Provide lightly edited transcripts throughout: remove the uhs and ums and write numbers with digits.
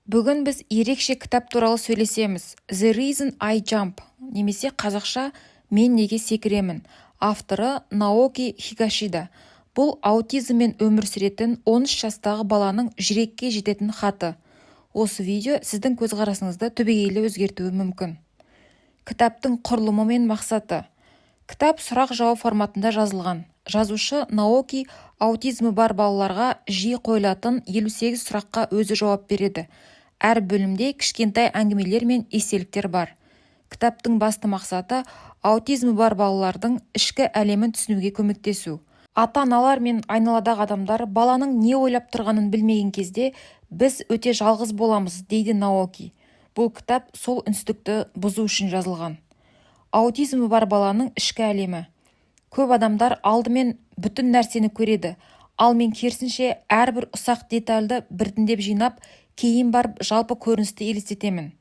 Бүгін біз ерекше кітап туралы сөйлесеміз. The Reason I Jump, немесе қазақша «Мен неге секіремін». Авторы Наоки Хигашида. Бұл аутизммен өмір сүретін 13 жастағы баланың жүрекке жететін хаты. Осы видео сіздің көзқарасыңызды түбегейлі өзгертуі мүмкін. Кітаптың құрылымы мен мақсаты. Кітап сұрақ-жауап форматында жазылған. Жазушы Наоки аутизмі бар балаларға жиі қойылатын 58 сұраққа өзі жауап береді. Әр бөлімде кішкентай әңгімелер мен естеліктер бар. Кітаптың басты мақсаты аутизмі бар балалардың ішкі әлемін түсінуге көмектесу. Ата-аналар мен айналадағы адамдар баланың не ойлап тұрғанын білмеген кезде біз өте жалғыз боламыз, дейді Наоки. Бұл кітап сол үнсіздікті бұзу үшін жазылған. Аутизмі бар баланың ішкі әлемі. Көп адамдар алдымен бүтін нәрсені көреді, ал мен керісінше әрбір ұсақ детальді біртіндеп жинап, кейін барып жалпы көріністі елестетемін.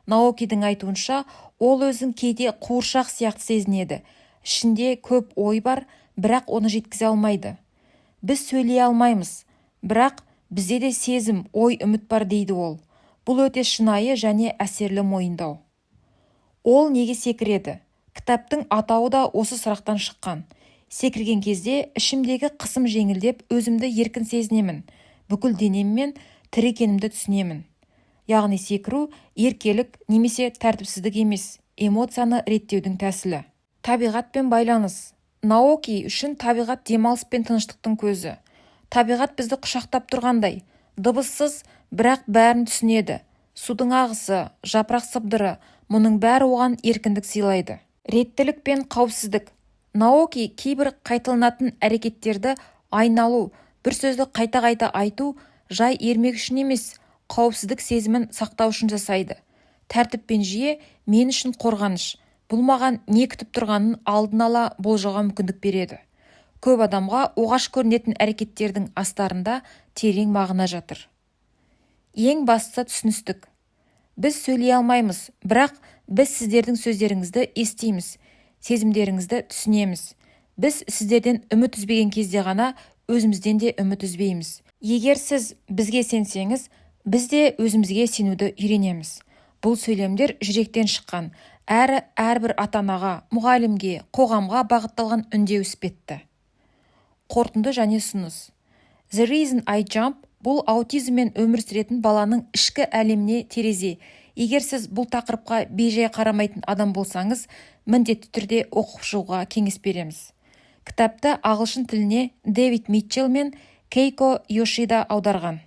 Наокидің айтуынша, ол өзін кейде қуыршақ сияқты сезінеді. Ішінде көп ой бар, бірақ оны жеткізе алмайды. Біз сөйлей алмаймыз, бірақ бізде де сезім, ой, үміт бар, дейді ол. Бұл өте шынайы және әсерлі мойындау. Ол неге секіреді? Кітаптың атауы да осы сұрақтан шыққан. Секірген кезде ішімдегі қысым жеңілдеп, өзімді еркін сезінемін. Бүкіл денеммен тірі екенімді түсінемін. Яғни секіру еркелік немесе тәртіпсіздік емес, эмоцияны реттеудің тәсілі. Табиғатпен байланыс. Наоки үшін табиғат демалыс пен тыныштықтың көзі. Табиғат бізді құшақтап тұрғандай, дыбыссыз, бірақ бәрін түсінеді. Судың ағысы, жапырақ сыбдыры, мұның бәрі оған еркіндік сыйлайды. Реттілік пен қауіпсіздік. Наоки кейбір қайталанатын әрекеттерді айналу, бір сөзді қайта-қайта айту жай ермек үшін емес, қауіпсіздік сезімін сақтау үшін жасайды. Тәртіп пен жүйе мен үшін қорғаныш. Бұл маған не күтіп тұрғанын алдын ала болжауға мүмкіндік береді. Көп адамға оғаш көрінетін әрекеттердің астарында терең мағына жатыр. Ең бастысы түсіністік. Біз сөйлей алмаймыз, бірақ біз сіздердің сөздеріңізді естиміз, сезімдеріңізді түсінеміз. Біз сіздерден үміт үзбеген кезде ғана өзімізден де үміт үзбейміз. Егер сіз бізге сенсеңіз, біз де өзімізге сенуді үйренеміз. Бұл сөйлемдер жүректен шыққан, әрбір ата-анаға, мұғалімге, қоғамға бағытталған үндеу іспетті. Қорытынды және ұсыныс. The Reason I Jump бұл аутизммен өмір сүретін баланың ішкі әлеміне терезе. Егер сіз бұл тақырыпқа бейжай қарамайтын адам болсаңыз, міндетті түрде оқып шығуға кеңес береміз. Кітапты ағылшын тіліне Дэвид Митчелл мен Кейко Йошида аударған.